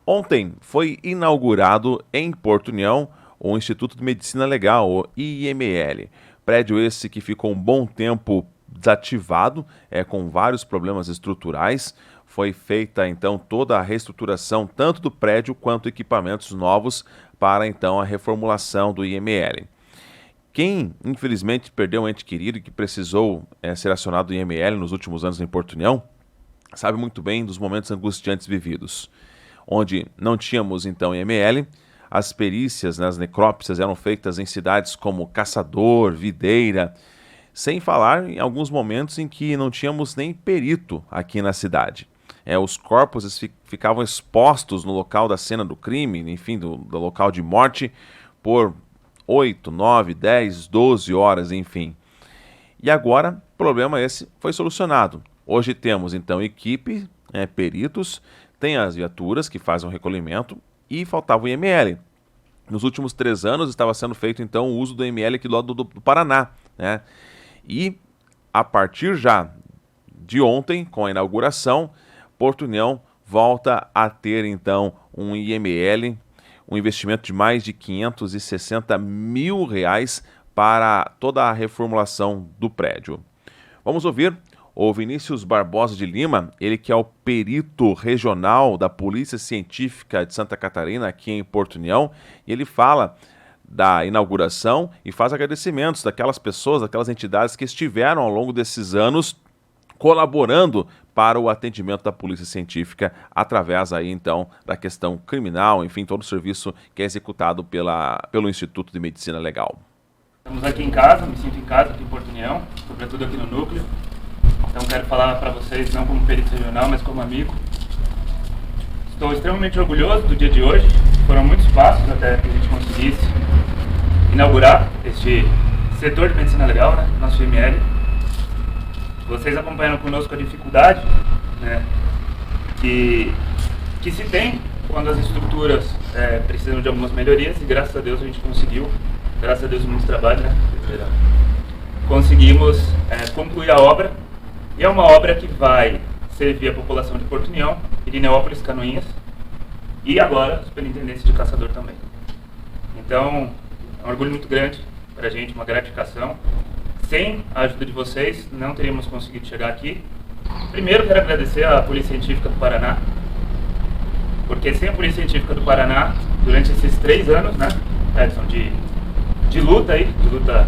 Ontem foi inaugurado em Porto União o Instituto de Medicina Legal, o IML. Prédio esse que ficou um bom tempo desativado, com vários problemas estruturais. Foi feita então toda a reestruturação tanto do prédio quanto equipamentos novos para então a reformulação do IML. Quem infelizmente perdeu um ente querido e que precisou ser acionado do IML nos últimos anos em Porto União, sabe muito bem dos momentos angustiantes vividos. Onde não tínhamos então IML, as perícias nas necrópsias eram feitas em cidades como Caçador, Videira, sem falar em alguns momentos em que não tínhamos nem perito aqui na cidade. Os corpos ficavam expostos no local da cena do crime, enfim, do local de morte, por 8, 9, 10, 12 horas, enfim. E agora, o problema esse foi solucionado. Hoje temos então equipe, peritos, tem as viaturas que fazem o recolhimento e faltava o IML. Nos últimos 3 anos estava sendo feito então o uso do IML aqui do lado do Paraná, né? E a partir já de ontem, com a inauguração, Porto União volta a ter então um IML, um investimento de mais de R$560 mil para toda a reformulação do prédio. Vamos ouvir o Vinícius Barbosa de Lima, ele que é o perito regional da Polícia Científica de Santa Catarina, aqui em Porto União, e ele fala da inauguração e faz agradecimentos daquelas pessoas, daquelas entidades que estiveram ao longo desses anos colaborando para o atendimento da Polícia Científica através aí então da questão criminal, enfim, todo o serviço que é executado pelo Instituto de Medicina Legal. Estamos aqui em casa, me sinto em casa aqui em Porto União, sobretudo aqui no núcleo. Então quero falar para vocês, não como perito regional, mas como amigo. Estou extremamente orgulhoso do dia de hoje. Foram muitos passos até que a gente conseguisse inaugurar este setor de medicina legal, né, nosso IML. Vocês acompanharam conosco a dificuldade, né, que se tem quando as estruturas precisam de algumas melhorias, e graças a Deus a gente conseguiu, graças a Deus muito trabalho, né, conseguimos concluir a obra. E é uma obra que vai servir a população de Porto União, Irineópolis, Canoinhas e agora a Superintendência de Caçador também. Então, é um orgulho muito grande para a gente, uma gratificação. Sem a ajuda de vocês, não teríamos conseguido chegar aqui. Primeiro, quero agradecer à Polícia Científica do Paraná, porque sem a Polícia Científica do Paraná, durante esses 3 anos, né, Edson, de luta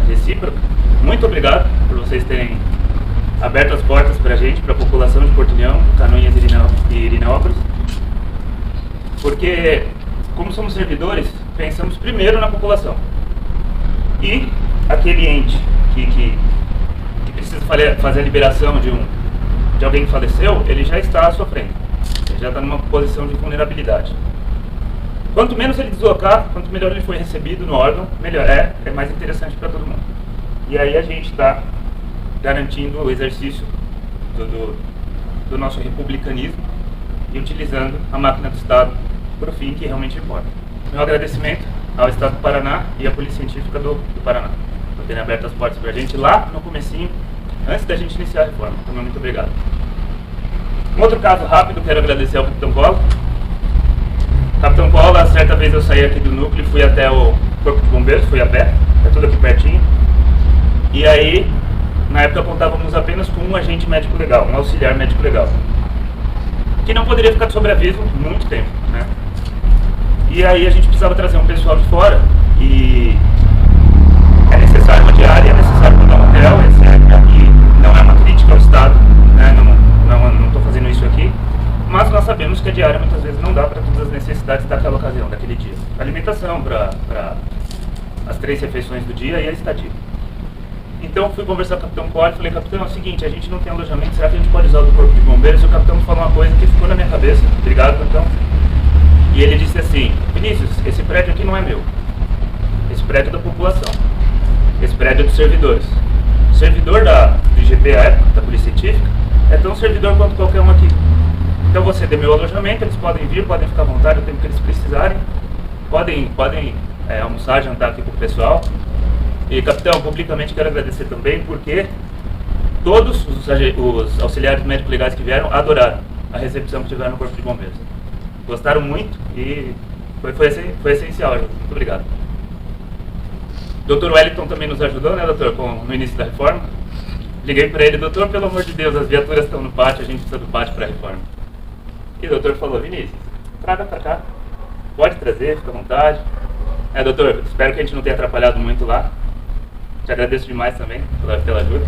recíproca, muito obrigado por vocês terem aberto as portas para a gente, para a população de Porto União, Canoinhas e Irineópolis, porque, como somos servidores, pensamos primeiro na população. E aquele ente que precisa fazer a liberação de alguém que faleceu, ele já está sofrendo, ele já está numa posição de vulnerabilidade. Quanto menos ele deslocar, quanto melhor ele foi recebido no órgão, melhor é mais interessante para todo mundo. E aí a gente está garantindo o exercício do nosso republicanismo e utilizando a máquina do Estado para o fim que realmente importa. Meu agradecimento ao Estado do Paraná e à Polícia Científica do Paraná por terem aberto as portas para a gente lá no comecinho, antes da gente iniciar a reforma. Então, muito obrigado. Um outro caso rápido, quero agradecer ao Capitão Cola. Capitão Cola, certa vez eu saí aqui do núcleo e fui até o Corpo de Bombeiros, fui a pé, é tudo aqui pertinho. E aí, na época contávamos apenas com um agente médico legal, um auxiliar médico legal, que não poderia ficar de sobreaviso muito tempo, né? E aí a gente precisava trazer um pessoal de fora e é necessário uma diária, é necessário mandar um hotel, aqui não é uma crítica ao Estado, né? Não estou fazendo isso aqui, mas nós sabemos que a diária muitas vezes não dá para todas as necessidades daquela ocasião, daquele dia. Alimentação para as 3 refeições do dia e a estadia. Então fui conversar com o Capitão Cola e falei: Capitão, é o seguinte, a gente não tem alojamento, será que a gente pode usar o do Corpo de Bombeiros? E o Capitão me falou uma coisa que ficou na minha cabeça. Obrigado, Capitão. E ele disse assim: Vinícius, esse prédio aqui não é meu, esse prédio é da população, esse prédio é dos servidores. O servidor do IGP à época, da Polícia Científica, é tão servidor quanto qualquer um aqui. Então você dê meu alojamento, eles podem vir, podem ficar à vontade o tempo que eles precisarem, podem almoçar, jantar aqui com o pessoal. E, capitão, publicamente quero agradecer também, porque todos os auxiliares médicos legais que vieram adoraram a recepção que tiveram no Corpo de Bombeiros. gostaram muito e foi essencial. Muito obrigado. Dr. Wellington também nos ajudou, né, doutor, no início da reforma. Liguei para ele, doutor, pelo amor de Deus, as viaturas estão no pátio, a gente precisa do pátio para a reforma. E o doutor falou, Vinícius, traga para cá, pode trazer, fica à vontade. Doutor, espero que a gente não tenha atrapalhado muito lá. Te agradeço demais também pela ajuda.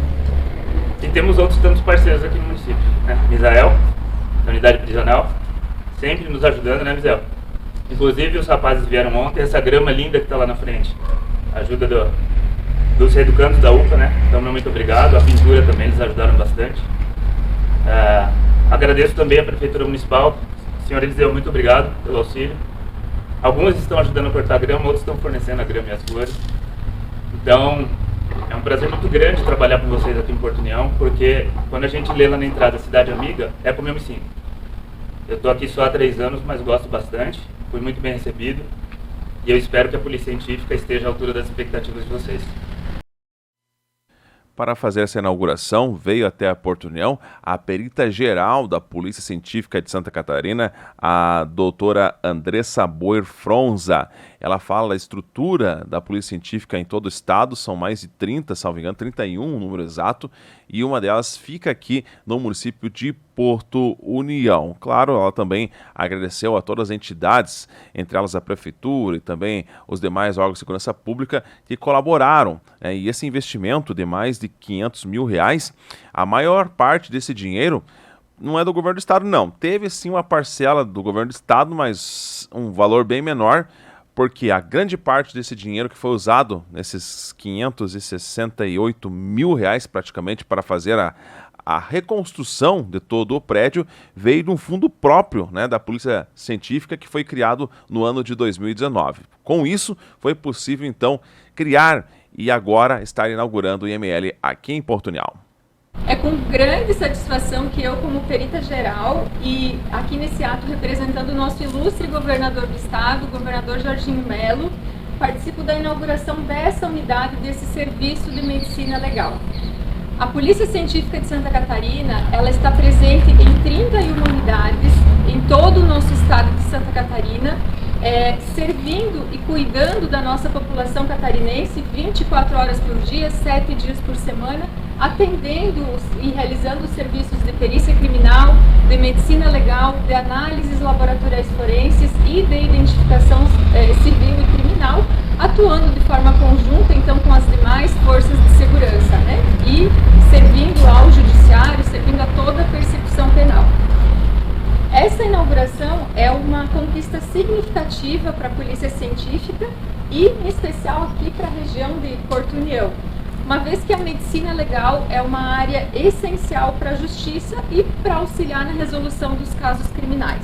E temos outros tantos parceiros aqui no município, né? Misael, da unidade prisional, sempre nos ajudando, né, Misael? Inclusive os rapazes vieram ontem, essa grama linda que está lá na frente. Ajuda dos reeducandos da UPA, né? Então, muito obrigado. A pintura também, eles ajudaram bastante. Agradeço também a Prefeitura Municipal. Senhor Eliseu, muito obrigado pelo auxílio. Alguns estão ajudando a cortar a grama, outros estão fornecendo a grama e as flores. Então, é um prazer muito grande trabalhar com vocês aqui em Porto União, porque quando a gente lê lá na entrada Cidade Amiga, é como eu me sinto. Eu estou aqui só há 3 anos, mas gosto bastante. Fui muito bem recebido. E eu espero que a Polícia Científica esteja à altura das expectativas de vocês. Para fazer essa inauguração, veio até a Porto União a perita-geral da Polícia Científica de Santa Catarina, a doutora Andressa Boer Fronza. Ela fala da estrutura da Polícia Científica em todo o estado, são mais de 30, salvo engano, 31, o número exato, e uma delas fica aqui no município de Porto União. Claro, ela também agradeceu a todas as entidades, entre elas a Prefeitura e também os demais órgãos de segurança pública que colaboraram. E esse investimento de mais de R$500 mil, a maior parte desse dinheiro não é do governo do estado, não. Teve sim uma parcela do governo do estado, mas um valor bem menor, porque a grande parte desse dinheiro que foi usado, nesses R$568 mil praticamente, para fazer a reconstrução de todo o prédio, veio de um fundo próprio, né, da Polícia Científica, que foi criado no ano de 2019. Com isso, foi possível então criar e agora estar inaugurando o IML aqui em Porto União. É com grande satisfação que eu, como perita geral, e aqui nesse ato representando o nosso ilustre governador do estado, o governador Jorginho Melo, participo da inauguração dessa unidade, desse serviço de medicina legal. A Polícia Científica de Santa Catarina, ela está presente em 31 unidades em todo o nosso estado de Santa Catarina, servindo e cuidando da nossa população catarinense 24 horas por dia, 7 dias por semana, atendendo e realizando os serviços de perícia criminal, de medicina legal, de análises laboratoriais forenses e de identificação civil e criminal, atuando de forma conjunta, então, com as demais forças de segurança, né? E servindo ao judiciário, servindo a toda a persecução penal. Essa inauguração é uma conquista significativa para a Polícia Científica e, em especial, aqui para a região de Porto União, uma vez que a medicina legal é uma área essencial para a justiça e para auxiliar na resolução dos casos criminais.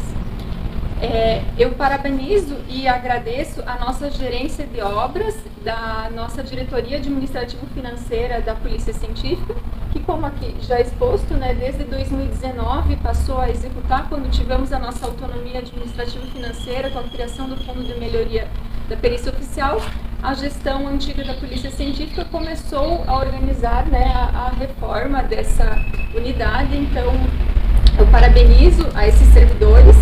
Eu parabenizo e agradeço a nossa gerência de obras, da nossa diretoria administrativo-financeira da Polícia Científica, que, como aqui já exposto, né, desde 2019 passou a executar, quando tivemos a nossa autonomia administrativo-financeira com a criação do Fundo de Melhoria da Perícia Oficial, a gestão antiga da Polícia Científica começou a organizar, né, a reforma dessa unidade. Então, eu parabenizo a esses servidores.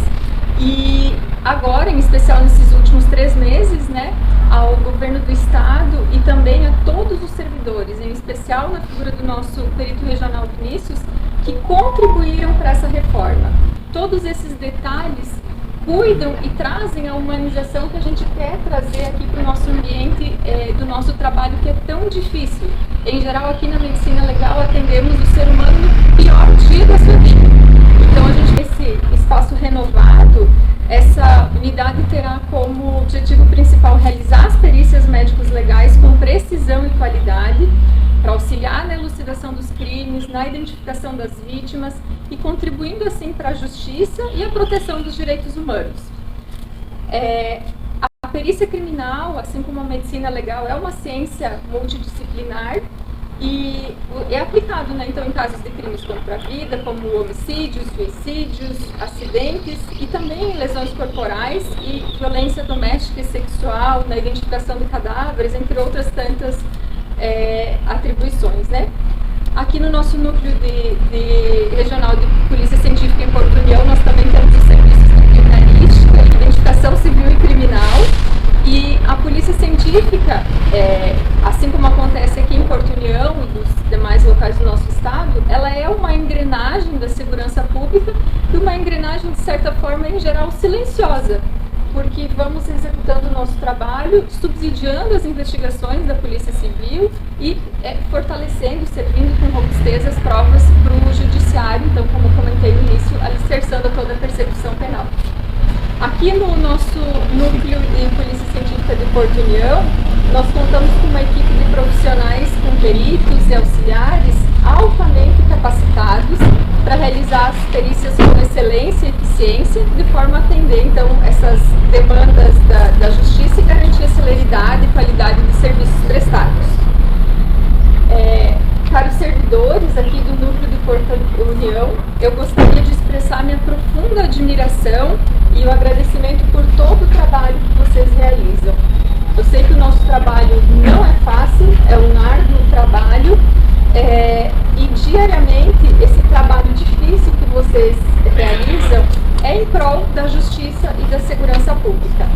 E agora, em especial nesses últimos 3 meses, né, ao governo do estado e também a todos os servidores, em especial na figura do nosso perito regional Vinícius, que contribuíram para essa reforma. Todos esses detalhes cuidam e trazem a humanização que a gente quer trazer aqui para o nosso ambiente do nosso trabalho, que é tão difícil. Em geral, aqui na medicina legal, atendemos o ser humano no pior dia da sua vida. Então, esse espaço renovado, essa unidade terá como objetivo principal realizar as perícias médicos legais com precisão e qualidade, para auxiliar na elucidação dos crimes, na identificação das vítimas e contribuindo assim para a justiça e a proteção dos direitos humanos. A perícia criminal, assim como a medicina legal, é uma ciência multidisciplinar e é aplicado, né, então, em casos de crimes contra a vida, como homicídios, suicídios, acidentes e também lesões corporais e violência doméstica e sexual, na identificação de cadáveres, entre outras tantas atribuições, né? Aqui no nosso núcleo regional de Polícia Científica em Porto União, nós também temos os serviços de criminalística, assim como acontece aqui em Porto União e nos demais locais do nosso estado, ela é uma engrenagem da segurança pública e uma engrenagem, de certa forma, em geral, silenciosa, porque vamos executando o nosso trabalho, subsidiando as investigações da Polícia Civil e fortalecendo, servindo com robustez as provas para o judiciário, então, como comentei no início, alicerçando toda a persecução penal. Aqui no nosso núcleo de Polícia Científica de Porto União, nós contamos com uma equipe de profissionais, com peritos e auxiliares altamente capacitados para realizar as perícias com excelência e eficiência, de forma a atender, então, essas demandas da Justiça e garantir a celeridade e qualidade dos serviços prestados. Caros servidores aqui do núcleo de Porto União, eu gostaria de expressar minha profunda admiração e o agradecimento por todo o trabalho que vocês realizam. Eu sei que o nosso trabalho não é fácil, é um árduo trabalho, e diariamente esse trabalho difícil que vocês realizam é em prol da justiça e da segurança pública.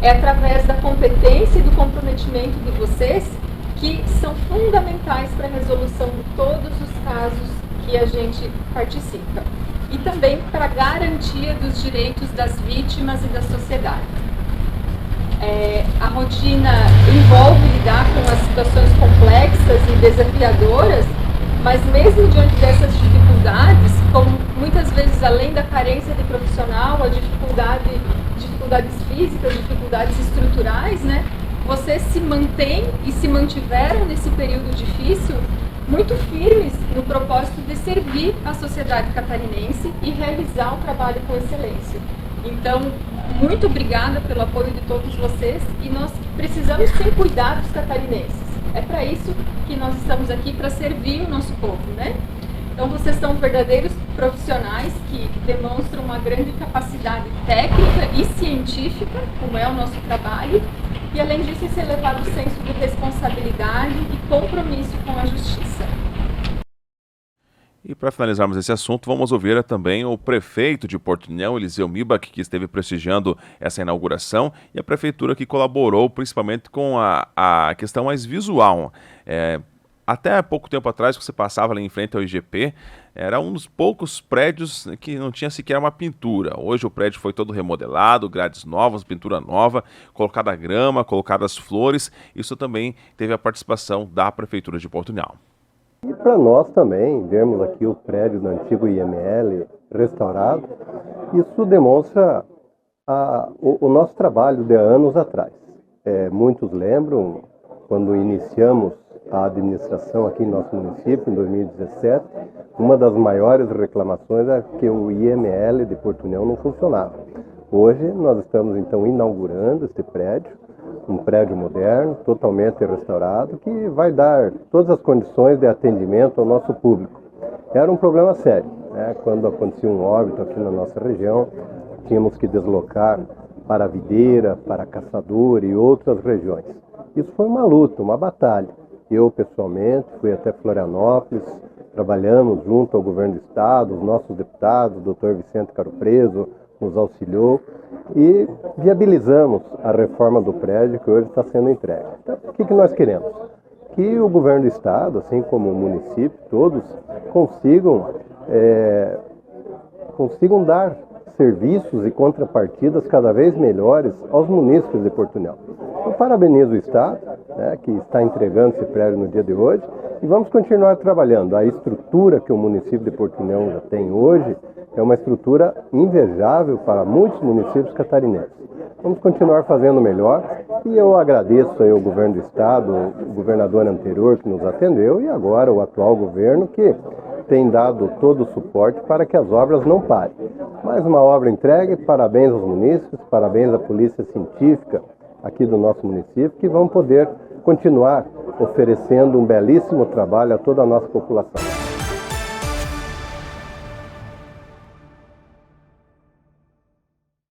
É através da competência e do comprometimento de vocês que são fundamentais para a resolução de todos os casos que a gente participa e também para a garantia dos direitos das vítimas e da sociedade. A rotina envolve lidar com as situações complexas e desafiadoras, mas mesmo diante dessas dificuldades, como muitas vezes além da carência de profissional, a dificuldades físicas, dificuldades estruturais, né? Vocês se mantêm e se mantiveram nesse período difícil muito firmes no propósito de servir a sociedade catarinense e realizar o trabalho com excelência. Então, muito obrigada pelo apoio de todos vocês e nós precisamos sim cuidar dos catarinenses. É para isso que nós estamos aqui, para servir o nosso povo, né? Então, vocês são verdadeiros profissionais que demonstram uma grande capacidade técnica e científica, como é o nosso trabalho, e além disso, esse elevado senso de responsabilidade e compromisso com a justiça. E para finalizarmos esse assunto, vamos ouvir também o prefeito de Porto União, Eliseu Mibach, que esteve prestigiando essa inauguração, e a prefeitura que colaborou principalmente com a questão mais visual. Até pouco tempo atrás, que você passava ali em frente ao IGP, era um dos poucos prédios que não tinha sequer uma pintura. Hoje o prédio foi todo remodelado, grades novas, pintura nova, colocada grama, colocadas flores. Isso também teve a participação da Prefeitura de Porto União. E para nós também, vermos aqui o prédio do antigo IML restaurado, isso demonstra o nosso trabalho de anos atrás. Muitos lembram, quando iniciamos a administração aqui em nosso município, em 2017, uma das maiores reclamações é que o IML de Porto União não funcionava. Hoje nós estamos então inaugurando este prédio, um prédio moderno, totalmente restaurado, que vai dar todas as condições de atendimento ao nosso público. Era um problema sério, né? Quando acontecia um óbito aqui na nossa região, tínhamos que deslocar para Videira, para Caçador e outras regiões. Isso foi uma luta, uma batalha. Eu, pessoalmente, fui até Florianópolis, trabalhamos junto ao governo do estado, os nossos deputados, o Dr. Vicente Caro Preso nos auxiliou e viabilizamos a reforma do prédio que hoje está sendo entregue. Então, o que nós queremos? Que o governo do estado, assim como o município, todos consigam dar serviços e contrapartidas cada vez melhores aos munícipes de Porto União. Eu parabenizo o Estado, né, que está entregando esse prédio no dia de hoje, e vamos continuar trabalhando. A estrutura que o município de Porto União já tem hoje é uma estrutura invejável para muitos municípios catarinenses. Vamos continuar fazendo melhor, e eu agradeço aí ao governo do Estado, o governador anterior que nos atendeu, e agora o atual governo que tem dado todo o suporte para que as obras não parem. Mais uma obra entregue, parabéns aos munícipes, parabéns à Polícia Científica aqui do nosso município, que vão poder continuar oferecendo um belíssimo trabalho a toda a nossa população.